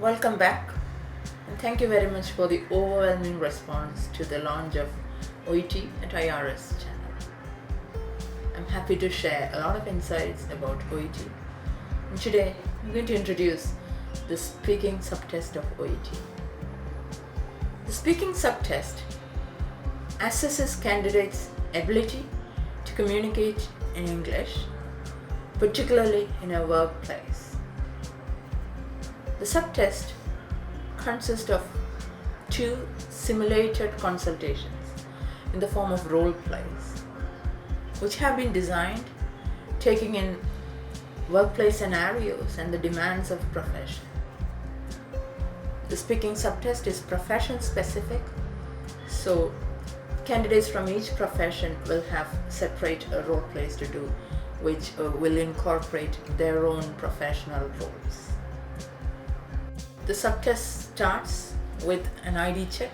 Welcome back, and thank you very much for the overwhelming response to the launch of OET at IRS channel. I'm happy to share a lot of insights about OET, and today I'm going to introduce the speaking subtest of OET. The speaking subtest assesses candidates' ability to communicate in English, particularly in a workplace. The subtest consists of 2 simulated consultations in the form of role plays, which have been designed taking in workplace scenarios and the demands of profession. The speaking subtest is profession specific, so candidates from each profession will have separate role plays to do, which will incorporate their own professional roles. The subtest starts with an ID check,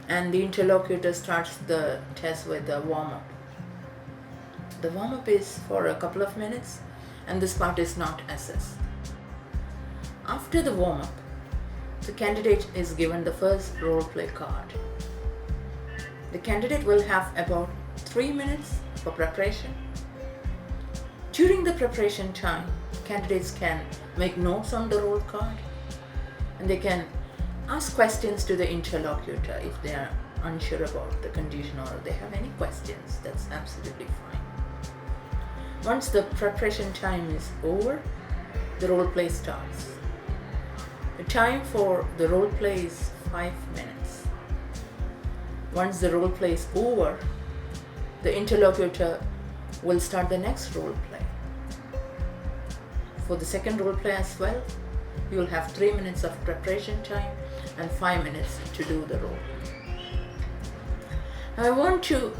and the interlocutor starts the test with a warm-up. The warm-up is for a couple of minutes, and this part is not assessed. After the warm-up, the candidate is given the first role play card. The candidate will have about 3 minutes for preparation. During the preparation time, candidates can make notes on the role card, and they can ask questions to the interlocutor if they are unsure about the condition or they have any questions. That's absolutely fine. Once the preparation time is over, the role play starts. The time for the role play is 5 minutes. Once the role play is over, the interlocutor will start the next role play. For the second role play as well, you will have 3 minutes of preparation time and 5 minutes to do the role. Now I want to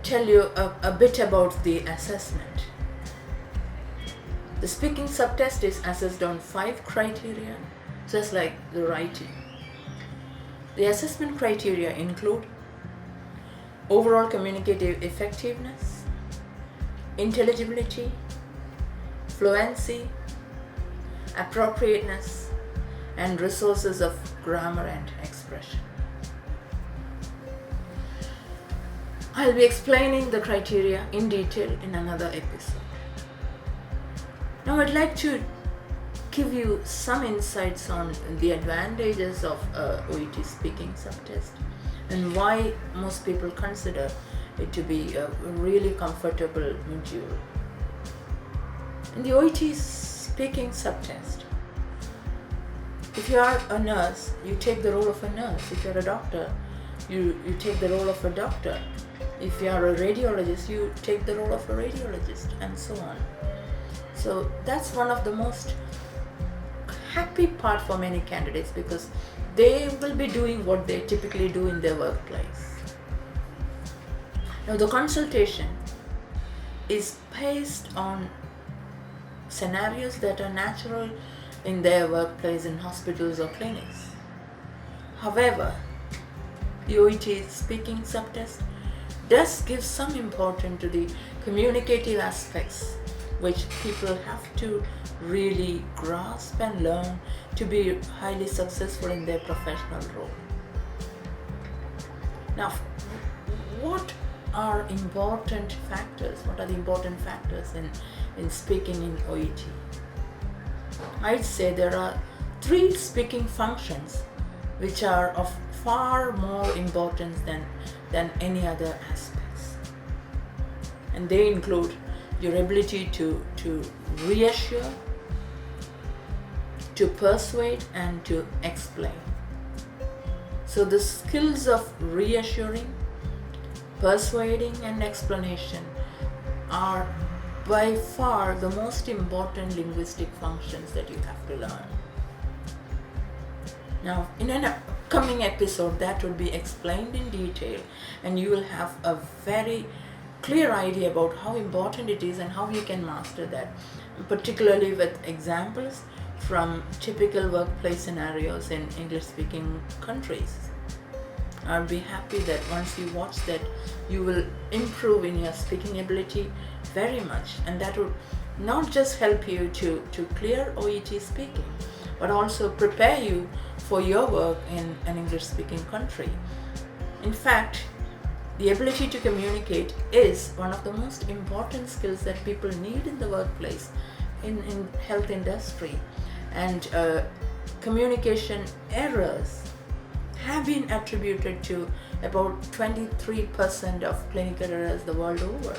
tell you a bit about the assessment. The speaking subtest is assessed on 5 criteria, just like the writing. The assessment criteria include overall communicative effectiveness, intelligibility, fluency, appropriateness, and resources of grammar and expression. I'll be explaining the criteria in detail in another episode. Now I'd like to give you some insights on the advantages of OET speaking subtest and why most people consider it to be a really comfortable module. In the OET speaking subtest, if you are a nurse, you take the role of a nurse. If you're a doctor, you take the role of a doctor. If you are a radiologist, you take the role of a radiologist, and so on. So that's one of the most happy part for many candidates, because they will be doing what they typically do in their workplace. Now the consultation is based on scenarios that are natural in their workplace, in hospitals or clinics. However, the OET speaking subtest does give some importance to the communicative aspects, which people have to really grasp and learn to be highly successful in their professional role. Now, what are important factors? What are the important factors in speaking in OET? I'd say there are 3 speaking functions which are of far more importance than any other aspects. And they include your ability to reassure, to persuade, and to explain. So the skills of reassuring, persuading, and explanation are by far the most important linguistic functions that you have to learn. Now, in an upcoming episode, that will be explained in detail, and you will have a very clear idea about how important it is and how you can master that, particularly with examples from typical workplace scenarios in English-speaking countries. I'll be happy that once you watch that, you will improve in your speaking ability very much, and that will not just help you to clear OET speaking, but also prepare you for your work in an English-speaking country. In fact, the ability to communicate is one of the most important skills that people need in the workplace, in health industry. And communication errors have been attributed to about 23% of clinical errors the world over.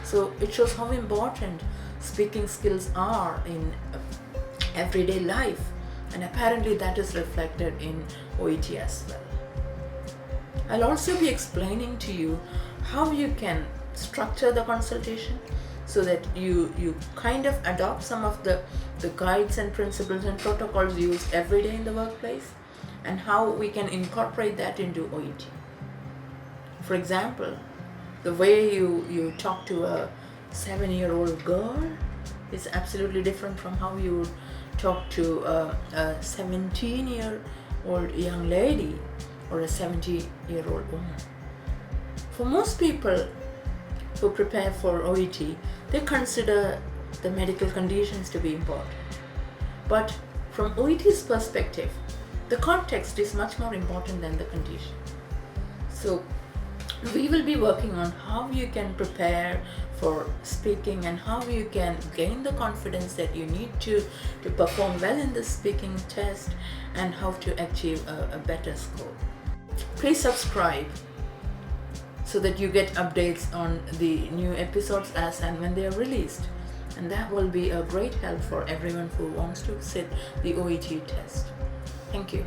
So it shows how important speaking skills are in everyday life, and apparently that is reflected in OET as well. I'll also be explaining to you how you can structure the consultation so that you kind of adopt some of the guides and principles and protocols used every day in the workplace, and how we can incorporate that into OET. For example, the way you talk to a 7-year-old girl is absolutely different from how you would talk to a 17-year-old young lady or a 70-year-old woman. For most people who prepare for OET, they consider the medical conditions to be important. But from OET's perspective, the context is much more important than the condition. So we will be working on how you can prepare for speaking and how you can gain the confidence that you need to perform well in the speaking test, and how to achieve a better score. Please subscribe so that you get updates on the new episodes as and when they are released, and that will be a great help for everyone who wants to sit the OET test. Thank you.